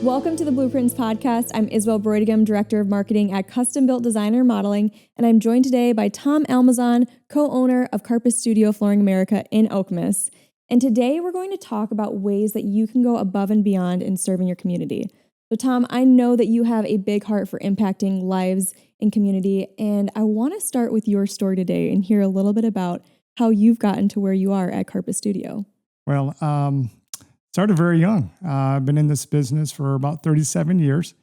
Welcome to the Blueprints Podcast. I'm Isabelle Broidigam, Director of Marketing at Custom Built Designer Modeling, and I'm joined today by Tom Almazan, co-owner of Carpet Studio Flooring America in Okemos. And today we're going to talk about ways that you can go above and beyond in serving your community. So Tom, I know that you have a big heart for impacting lives in community, and I want to start with your story today and hear a little bit about how you've gotten to where you are at Carpet Studio. Well, started very young. I've been in this business for about 37 years.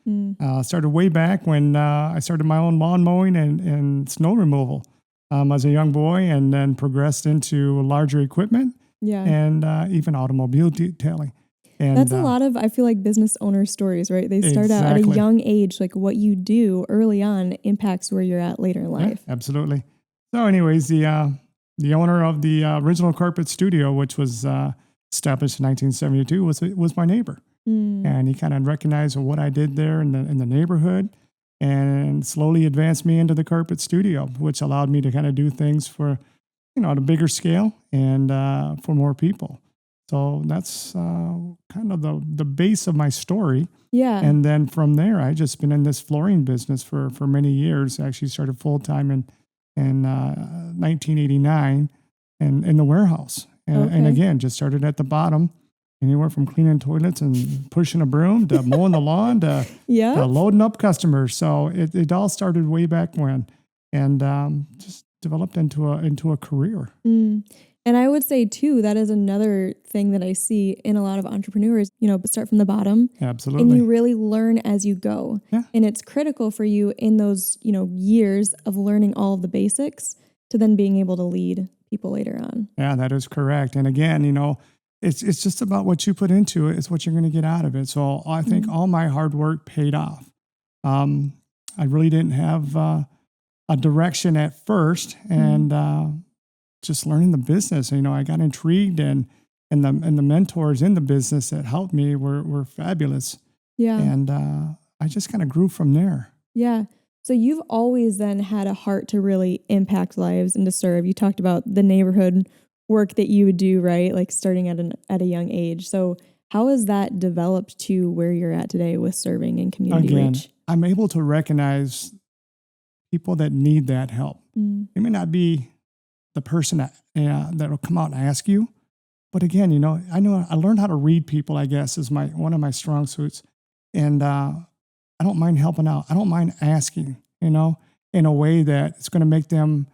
Started way back when I started my own lawn mowing and snow removal as a young boy, and then progressed into larger equipment and even automobile detailing. And that's a lot of, I feel like, business owner stories, right? They start out at a young age, like what you do early on impacts where you're at later in life. Yeah, absolutely. So anyways, the owner of the original Carpet Studio, which was established in 1972, was my neighbor. And he kind of recognized what I did there in the neighborhood, and slowly advanced me into the Carpet Studio, which allowed me to kind of do things for, at a bigger scale and for more people. So that's kind of the base of my story. Yeah. And then from there, I just been in this flooring business for many years. I actually started full time in 1989 and in the warehouse. And again, just started at the bottom, anywhere from cleaning toilets and pushing a broom to mowing the lawn to loading up customers. So it all started way back when, and just developed into a career. And I would say too, that is another thing that I see in a lot of entrepreneurs, but start from the bottom. Absolutely. And you really learn as you go. Yeah. And it's critical for you in those, years of learning all of the basics to then being able to lead people later on. Yeah, that is correct. And again, it's just about what you put into it is what you're going to get out of it. So I think all my hard work paid off. I really didn't have a direction at first, and just learning the business. I got intrigued, and the mentors in the business that helped me were fabulous. Yeah. And I just kind of grew from there. Yeah. So you've always then had a heart to really impact lives and to serve. You talked about the neighborhood work that you would do, right? Like starting at a young age. So how has that developed to where you're at today with serving in community reach? I'm able to recognize people that need that help. It may not be the person that will come out and ask you, but again, I learned how to read people, I guess, is one of my strong suits. And I don't mind helping out. I don't mind asking, in a way that it's going to make them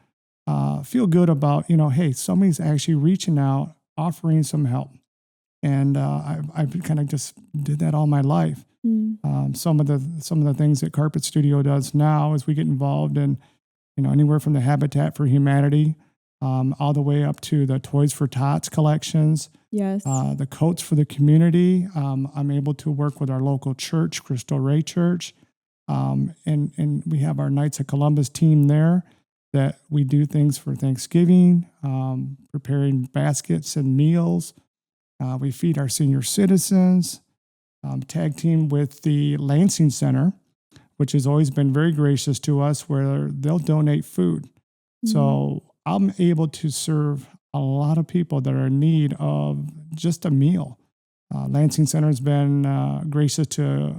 feel good about, hey, somebody's actually reaching out, offering some help. And I've kind of just did that all my life. Some of the things that Carpet Studio does now is we get involved in, anywhere from the Habitat for Humanity, all the way up to the Toys for Tots collections. Yes. The coats for the community. I'm able to work with our local church, Cristo Rey Church. And we have our Knights of Columbus team there that we do things for Thanksgiving, preparing baskets and meals. We feed our senior citizens, tag team with the Lansing Center, which has always been very gracious to us, where they'll donate food. So I'm able to serve a lot of people that are in need of just a meal. Lansing Center has been gracious to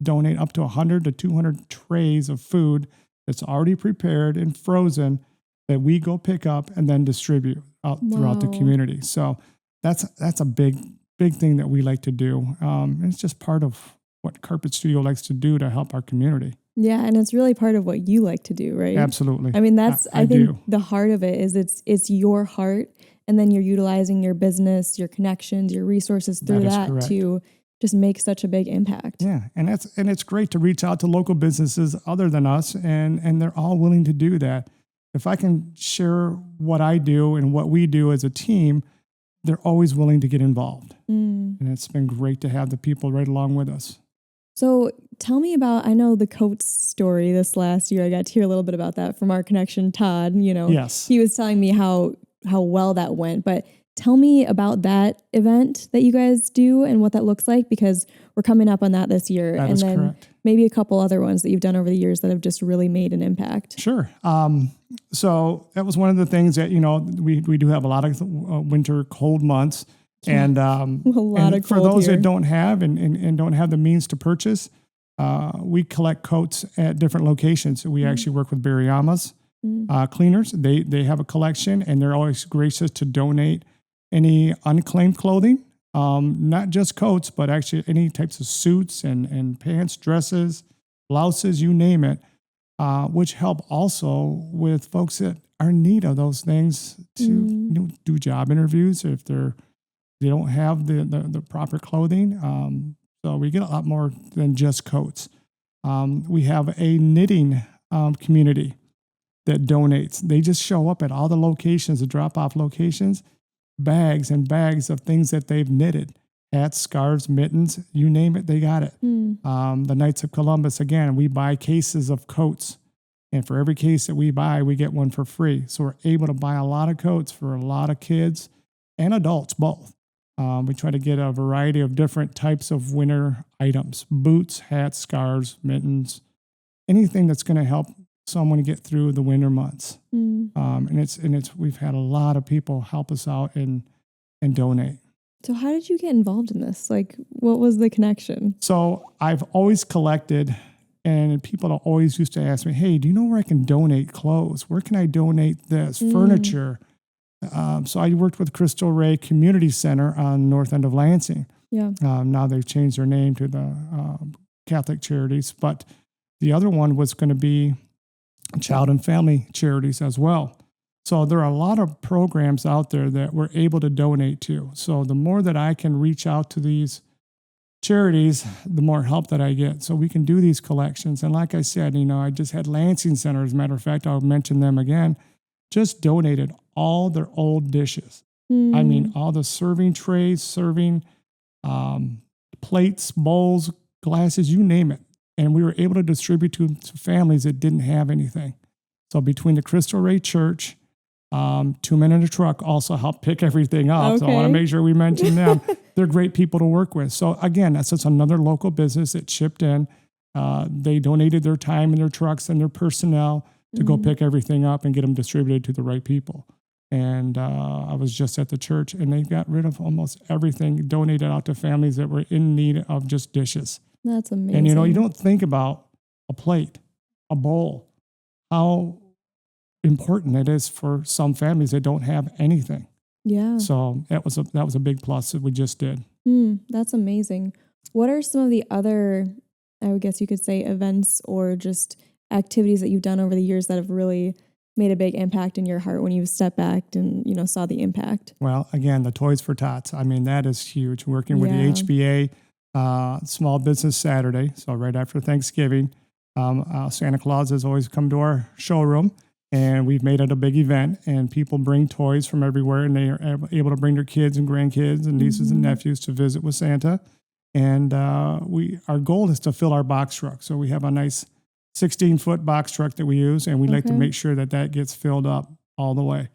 donate up to 100 to 200 trays of food that's already prepared and frozen that we go pick up and then distribute out throughout the community. So that's a big thing that we like to do. It's just part of what Carpet Studio likes to do to help our community. Yeah, and it's really part of what you like to do, right? Absolutely. I mean, I think the heart of it is it's your heart, and then you're utilizing your business, your connections, your resources through that to just make such a big impact. Yeah, and it's great to reach out to local businesses other than us, and they're all willing to do that. If I can share what I do and what we do as a team, they're always willing to get involved. And it's been great to have the people right along with us. So tell me about, I know the coats story this last year. I got to hear a little bit about that from our connection, Todd. Yes. He was telling me how well that went. But tell me about that event that you guys do and what that looks like, because we're coming up on that this year. That is correct. Maybe a couple other ones that you've done over the years that have just really made an impact. Sure. So that was one of the things that, we do have a lot of winter cold months. And a lot of for cold those here. that don't have and don't have the means to purchase, we collect coats at different locations. We actually work with Berryama's cleaners. They have a collection, and they're always gracious to donate any unclaimed clothing, not just coats, but actually any types of suits and pants, dresses, blouses, you name it, which help also with folks that are in need of those things to do job interviews if they don't have the proper clothing. So we get a lot more than just coats. We have a knitting community that donates. They just show up at all the locations, the drop-off locations, bags and bags of things that they've knitted. Hats, scarves, mittens, you name it, they got it. The Knights of Columbus, again, we buy cases of coats. And for every case that we buy, we get one for free. So we're able to buy a lot of coats for a lot of kids and adults, both. We try to get a variety of different types of winter items: boots, hats, scarves, mittens, anything that's going to help someone get through the winter months. And we've had a lot of people help us out and donate. So how did you get involved in this? Like, what was the connection? So I've always collected, and people always used to ask me, hey, do you know where I can donate clothes? Where can I donate this? Furniture? So I worked with Crystal Ray Community Center on north end of Lansing. Yeah. Now they've changed their name to the Catholic Charities, but the other one was going to be Child and Family Charities as well. So there are a lot of programs out there that we're able to donate to. So the more that I can reach out to these charities, the more help that I get. So we can do these collections. And like I said, I just had Lansing Center, as a matter of fact, I'll mention them again, just donated all their old dishes. I mean, all the serving trays, serving plates, bowls, glasses, you name it. And we were able to distribute to families that didn't have anything. So between the Crystal Ray Church, 2 Men in a Truck also helped pick everything up. Okay. So I want to make sure we mention them. They're great people to work with. So again, that's just another local business that chipped in. They donated their time and their trucks and their personnel to go pick everything up and get them distributed to the right people. And I was just at the church, and they got rid of almost everything, donated out to families that were in need of just dishes. That's amazing. And, you don't think about a plate, a bowl, how important it is for some families that don't have anything. Yeah. So that was a big plus that we just did. That's amazing. What are some of the other, I would guess you could say, events or just activities that you've done over the years that have really made a big impact in your heart when you stepped back and, saw the impact? Well, again, the Toys for Tots. I mean, that is huge. Working with the HBA, Small Business Saturday. So right after Thanksgiving, Santa Claus has always come to our showroom, and we've made it a big event, and people bring toys from everywhere, and they are able to bring their kids and grandkids and nieces and nephews to visit with Santa. And our goal is to fill our box truck. So we have a nice 16-foot box truck that we use, and we like to make sure that gets filled up all the way.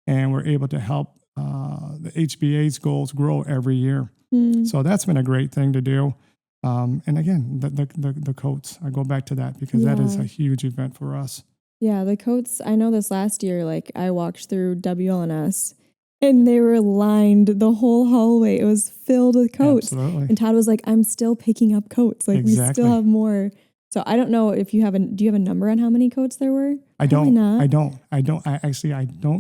And we're able to help the HBA's goals grow every year. So that's been a great thing to do. And again, the coats, I go back to that because that is a huge event for us. Yeah, the coats, I know this last year, like I walked through WLNS and they were lined the whole hallway. It was filled with coats. Absolutely. And Todd was like, I'm still picking up coats. Like we still have more. So I don't know if do you have a number on how many coats there were? I don't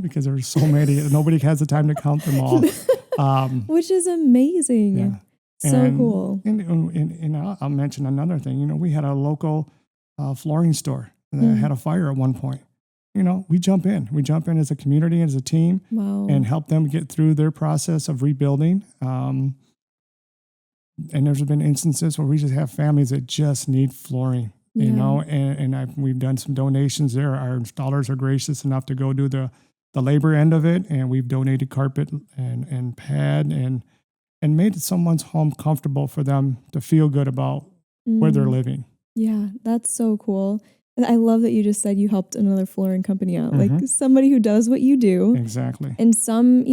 because there's so many. Nobody has the time to count them all. Which is amazing. Yeah. So cool. And I'll mention another thing. We had a local flooring store that had a fire at one point. We jump in. We jump in as a community, as a team, and help them get through their process of rebuilding. And there's been instances where we just have families that just need flooring, and we've done some donations there. Our installers are gracious enough to go do the labor end of it, and we've donated carpet and pad and made someone's home comfortable for them to feel good about where they're living. Yeah, that's so cool. And I love that you just said you helped another flooring company out, like somebody who does what you do. Exactly. And some,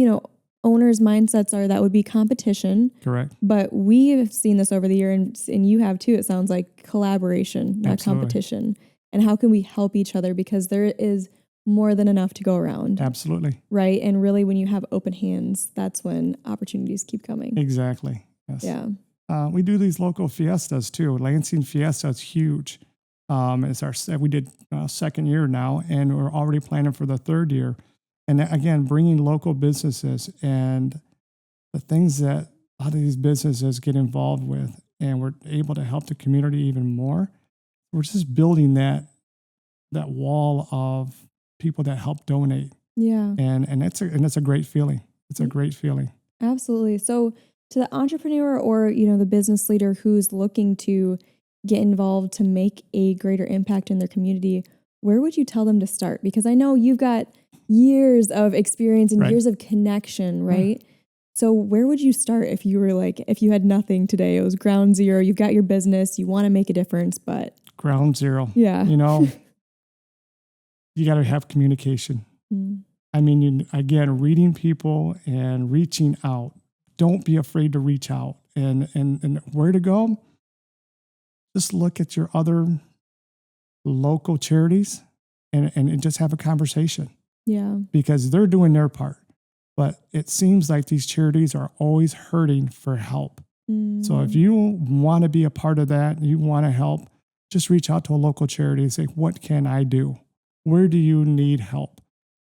owners' mindsets are that would be competition. Correct. But we have seen this over the year, and you have too. It sounds like collaboration, not competition. And how can we help each other? Because there is more than enough to go around. Absolutely. Right. And really, when you have open hands, that's when opportunities keep coming. Exactly. Yes. Yeah. We do these local fiestas too. Lansing Fiesta is huge. We did second year now, and we're already planning for the third year. And again, bringing local businesses and the things that a lot of these businesses get involved with, and we're able to help the community even more. We're just building that wall of people that help donate. Yeah. And it's a great feeling. It's a great feeling. Absolutely. So to the entrepreneur or, the business leader who's looking to get involved to make a greater impact in their community, where would you tell them to start? Because I know you've got years of experience and years of connection, right? So where would you start if you had nothing today? It was ground zero. You've got your business. You want to make a difference, but ground zero. Yeah. You got to have communication. I mean, again, reading people and reaching out. Don't be afraid to reach out. And where to go? Just look at your other local charities and just have a conversation. Yeah. Because they're doing their part. But it seems like these charities are always hurting for help. So if you want to be a part of that, you want to help, just reach out to a local charity and say, what can I do? Where do you need help?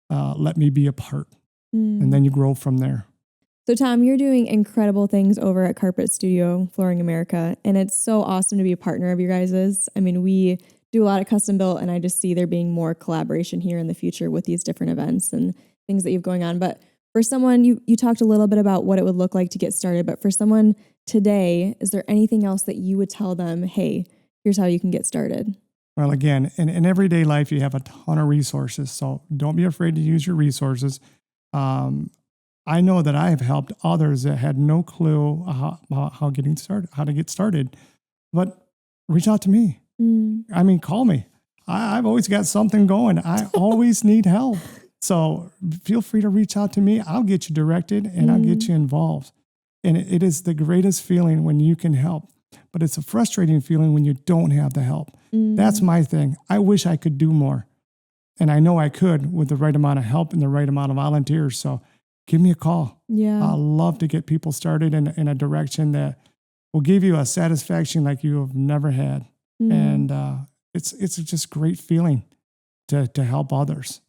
Let me be a part. And then you grow from there. So Tom, you're doing incredible things over at Carpet Studio Flooring America, and it's so awesome to be a partner of your guys's. I mean, we do a lot of custom built, and I just see there being more collaboration here in the future with these different events and things that you have going on. But for someone, you talked a little bit about what it would look like to get started, but for someone today, is there anything else that you would tell them, hey, here's how you can get started? Well, again, in everyday life, you have a ton of resources, so don't be afraid to use your resources. I know that I have helped others that had no clue how to get started, but reach out to me. I mean, call me. I've always got something going. I always need help. So feel free to reach out to me. I'll get you directed and I'll get you involved. And it is the greatest feeling when you can help, but it's a frustrating feeling when you don't have the help. That's my thing. I wish I could do more. And I know I could with the right amount of help and the right amount of volunteers. So give me a call. Yeah. I'd love to get people started in a direction that will give you a satisfaction like you have never had. And it's just a great feeling to help others.